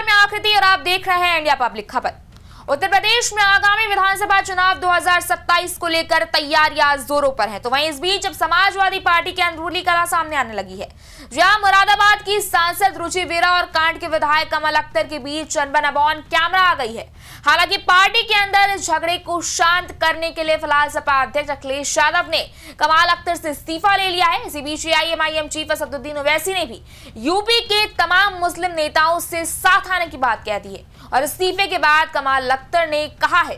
नमस्कार, मैं आकृति और आप देख रहे हैं इंडिया पब्लिक खबर। उत्तर प्रदेश में आगामी विधानसभा चुनाव 2027 को लेकर तैयारियां जोरों पर हैं। तो वहीं इस बीच अब समाजवादी पार्टी की अंदरूनी कला सामने आने लगी है, जहां मुरादाबाद की सांसद रुचि वीरा और कांड के विधायक कमल अख्तर के बीच अनबन ऑन कैमरा आ गई है। हालांकि पार्टी के अंदर इस झगड़े को शांत करने के लिए फिलहाल सपा अध्यक्ष अखिलेश यादव ने कमल अख्तर से इस्तीफा ले लिया है। इसी बीच एआईएमआईएम चीफ असदुद्दीन ओवैसी ने भी यूपी के तमाम मुस्लिम नेताओं से साथ आने की बात कह दी है और इस्तीफे के बाद कमल अख्तर ने कहा है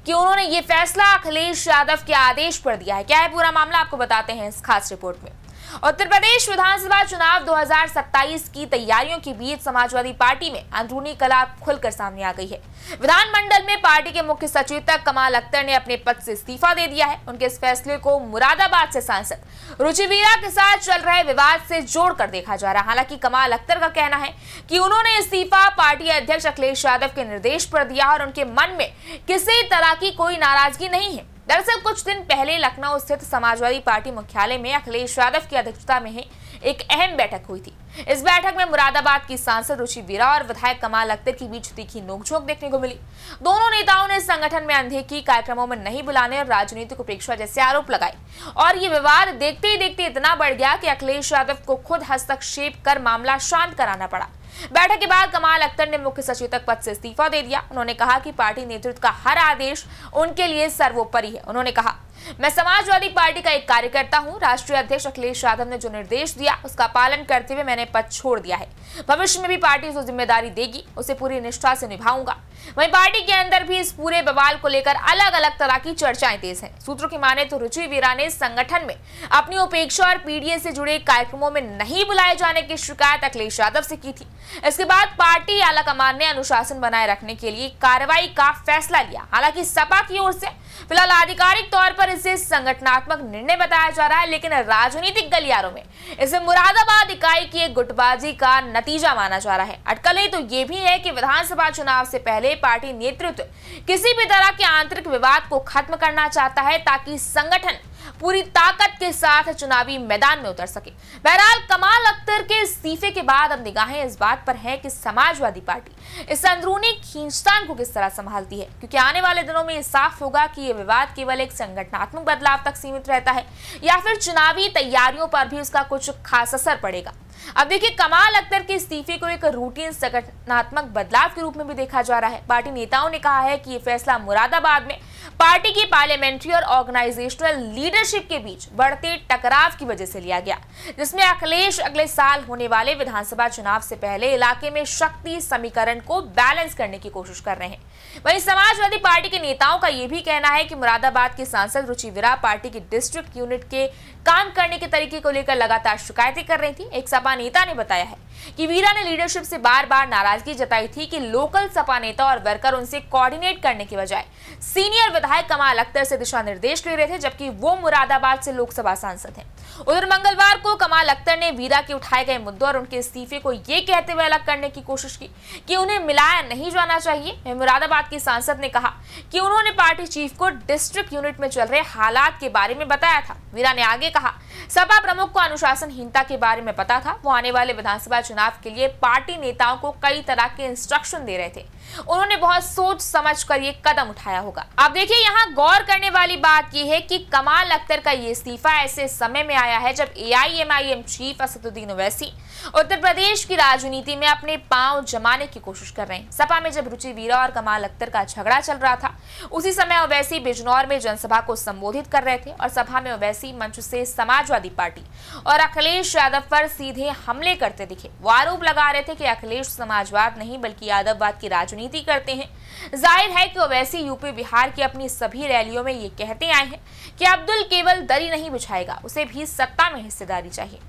कि उन्होंने ये फैसला अखिलेश यादव के आदेश पर दिया है। क्या है पूरा मामला, आपको बताते हैं इस खास रिपोर्ट में। उत्तर प्रदेश विधानसभा चुनाव 2027 की तैयारियों के बीच समाजवादी पार्टी में अंदरूनी कला खुलकर सामने आ गई है। विधानमंडल में पार्टी के मुख्य सचेतक कमल अख्तर ने अपने पद से इस्तीफा दे दिया है। उनके इस फैसले को मुरादाबाद से सांसद रुचि वीरा के साथ चल रहे विवाद से जोड़कर देखा जा रहा है। हालांकि कमल अख्तर का कहना है कि उन्होंने इस्तीफा पार्टी अध्यक्ष अखिलेश यादव के निर्देश पर दिया और उनके मन में किसी तरह की कोई नाराजगी नहीं है। दरअसल कुछ दिन पहले लखनऊ स्थित समाजवादी पार्टी मुख्यालय में अखिलेश यादव की अध्यक्षता में एक अहम बैठक हुई थी। इस बैठक में मुरादाबाद की सांसद रुचि वीरा और विधायक कमल अख्तर के बीच तीखी नोकझोंक देखने को मिली। दोनों नेताओं ने संगठन में अनदेखी, कार्यक्रमों में नहीं बुलाने और राजनीतिक उपेक्षा जैसे आरोप लगाए और ये विवाद देखते ही देखते इतना बढ़ गया कि अखिलेश यादव को खुद हस्तक्षेप कर मामला शांत कराना पड़ा। बैठक के बाद कमल अख्तर ने मुख्य सचेतक पद से इस्तीफा दे दिया। उन्होंने कहा कि पार्टी नेतृत्व का हर आदेश उनके लिए सर्वोपरि है। उन्होंने कहा, मैं समाजवादी पार्टी का एक कार्यकर्ता हूं। राष्ट्रीय अध्यक्ष अखिलेश यादव ने जो निर्देश दिया उसका पालन करते हुए मैंने पद छोड़ दिया है। भविष्य में भी पार्टी जो जिम्मेदारी देगी उसे पूरी निष्ठा से निभाऊंगा। वहीं पार्टी के अंदर भी इस पूरे बवाल को लेकर अलग अलग तरह की चर्चाएं तेज हैं। सूत्रों की माने तो रुचि वीरा ने संगठन में अपनी उपेक्षा और पीडीए से जुड़े कार्यक्रमों में नहीं बुलाए जाने की शिकायत अखिलेश यादव से की थी। इसके बाद पार्टी आलाकमान ने अनुशासन बनाए रखने के लिए कार्रवाई का फैसला लिया। हालांकि सपा की ओर से फिलहाल आधिकारिक तौर पर इसे संगठनात्मक निर्णय बताया जा रहा है, लेकिन राजनीतिक गलियारों में इसे मुरादाबाद इकाई की एक गुटबाजी का नतीजा माना जा रहा है। अटकलें तो ये भी है कि विधानसभा चुनाव से पहले पार्टी नेतृत्व किसी भी तरह के आंतरिक विवाद को खत्म करना चाहता है ताकि संगठन पूरी ताकत के साथ चुनावी मैदान में उतर सके। बहरहाल कमल अख्तर के इस्तीफे के बाद अब निगाहें इस बात पर है कि समाजवादी पार्टी इस अंदरूनी खींचतान को किस तरह संभालती है, क्योंकि आने वाले दिनों में ये साफ होगा कि ये विवाद केवल एक संगठनात्मक बदलाव तक सीमित रहता है या फिर चुनावी तैयारियों पर भी उसका कुछ खास असर पड़ेगा। अब देखिए, कमल अख्तर के इस्तीफे को एक रूटीन संगठनात्मक बदलाव के रूप में भी देखा जा रहा है। पार्टी नेताओं ने कहा है कि यह फैसला मुरादाबाद में पार्टी की पार्लियामेंट्री और ऑर्गेनाइजेशनल लीडरशिप के बीच बढ़ते टकराव की वजह से लिया गया, जिसमें अखिलेश अगले साल होने वाले विधानसभा चुनाव से पहले इलाके में शक्ति समीकरण को बैलेंस करने की कोशिश कर रहे हैं। वहीं समाजवादी पार्टी के नेताओं का यह भी कहना है कि मुरादाबाद की सांसद रुचि वीरा पार्टी की डिस्ट्रिक्ट यूनिट के काम करने के तरीके को लेकर लगातार शिकायतें कर रही थी। एक सपा नेता ने बताया है कि वीरा ने लीडरशिप से बार बार नाराजगी जताई थी कि लोकल सपा नेता और वर्कर उनसे कोऑर्डिनेट करने के बजाय सीनियर विधायक कमल अख्तर से दिशा निर्देश ले रहे थे, जबकि वो मुरादाबाद से लोकसभा सांसद हैं। उधर मंगलवार को कमल अख्तर ने वीरा के उठाए गए मुद्दों और उनके इस्तीफे को ये कहते हुए अलग करने की कोशिश की कि उन्हें मिलाया नहीं जाना चाहिए। मुरादाबाद की सांसद ने कहा कि उन्होंने पार्टी चीफ को डिस्ट्रिक्ट यूनिट में चल रहे हालात के बारे में बताया था। वीरा ने आगे कहा, सपा प्रमुख को अनुशासनहीनता के बारे में पता था। वो आने वाले विधानसभा चुनाव के लिए पार्टी नेताओं को कई तरह के इंस्ट्रक्शन दे रहे थे। उन्होंने बहुत सोच समझ कर ये कदम उठाया होगा। अब देखिए, यहाँ गौर करने वाली बात यह है कि कमल अख्तर का ये इस्तीफा ऐसे समय में आया है जब एआईएमआईएम चीफ असदुद्दीन ओवैसी उत्तर प्रदेश की राजनीति में अपने पांव जमाने की कोशिश कर रहे हैं। सपा में जब रुचि वीरा और कमल अख्तर का झगड़ा चल रहा था, उसी समय ओवैसी बिजनौर में जनसभा को संबोधित कर रहे थे और सभा में ओवैसी मंच से समाजवादी पार्टी और अखिलेश यादव पर सीधे हमले करते दिखे। वो आरोप लगा रहे थे कि अखिलेश समाजवाद नहीं बल्कि यादववाद की राजनीति करते हैं। जाहिर है कि ओवैसी यूपी बिहार की अपनी सभी रैलियों में ये कहते आए हैं कि अब्दुल केवल दरी नहीं बिछाएगा, उसे भी सत्ता में हिस्सेदारी चाहिए।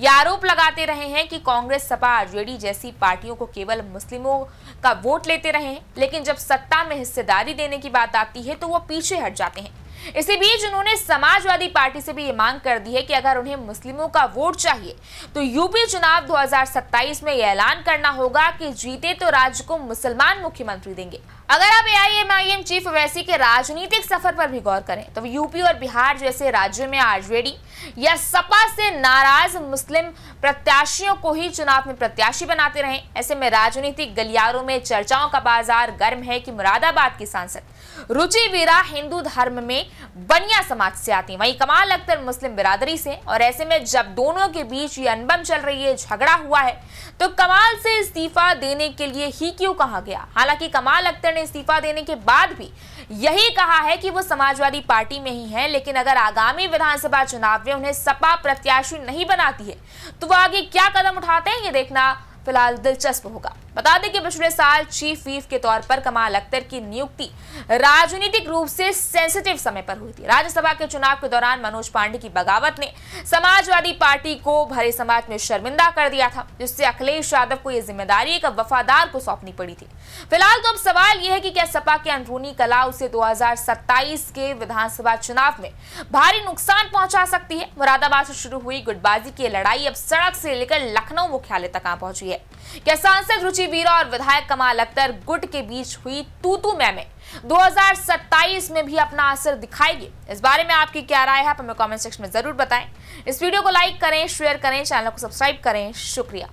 ये आरोप लगाते रहे हैं कि कांग्रेस, सपा, आरजेडी जैसी पार्टियों को केवल मुस्लिमों का वोट लेते रहे हैं, लेकिन जब सत्ता में हिस्सेदारी देने की बात आती है तो वो पीछे हट जाते हैं। इसी बीच उन्होंने समाजवादी पार्टी से भी ये मांग कर दी है कि अगर उन्हें मुस्लिमों का वोट चाहिए तो यूपी चुनाव 2027 में ये ऐलान करना होगा कि जीते तो राज्य को मुसलमान मुख्यमंत्री देंगे, अगर आप एआईएमआईएम चीफ ओवैसी के राजनीतिक सफर पर भी गौर करें तो यूपी और बिहार जैसे राज्यों में आरजेडी या सपा से नाराज मुस्लिम प्रत्याशियों को ही चुनाव में प्रत्याशी बनाते रहे। ऐसे में राजनीतिक गलियारों में चर्चाओं का बाजार गर्म है कि मुरादाबाद की सांसद रुचि वीरा हिंदू धर्म में बनिया समाज से आती, वहीं कमाल अख्तर मुस्लिम बिरादरी से। और ऐसे में जब दोनों के बीच ये अनबन चल रही है, झगड़ा हुआ है, तो कमाल से इस्तीफा देने के लिए ही क्यों कहा गया। हालांकि कमाल अख्तर ने इस्तीफा देने के बाद भी यही कहा है कि वो समाजवादी पार्टी में ही है, लेकिन अगर आगामी विधानसभा चुनाव में उन्हें सपा प्रत्याशी नहीं बनाती है तो वो आगे क्या कदम उठाते हैं, ये देखना फिलहाल दिलचस्प होगा। बता दें कि पिछले साल चीफ व्हिप के तौर पर कमाल अख्तर की नियुक्ति राजनीतिक रूप से सेंसिटिव समय पर हुई थी। राज्यसभा के चुनाव के दौरान मनोज पांडे की बगावत ने समाजवादी पार्टी को भरे समाज में शर्मिंदा कर दिया था, जिससे अखिलेश यादव को यह जिम्मेदारी एक वफादार को सौंपनी पड़ी थी। फिलहाल तो अब सवाल यह है कि क्या सपा की अंदरूनी कला उसे 2027 के विधानसभा चुनाव में भारी नुकसान पहुंचा सकती है। मुरादाबाद से शुरू हुई गुटबाजी की लड़ाई अब सड़क से लेकर लखनऊ मुख्यालय तक आ पहुंची है। क्या सांसद रुचि वीरा और विधायक कमाल अख्तर गुट के बीच हुई तू में 2027 में भी अपना असर दिखाएगी? इस बारे में आपकी क्या राय है, आप हमें कमेंट सेक्शन में जरूर बताएं। इस वीडियो को लाइक करें, शेयर करें, चैनल को सब्सक्राइब करें। शुक्रिया।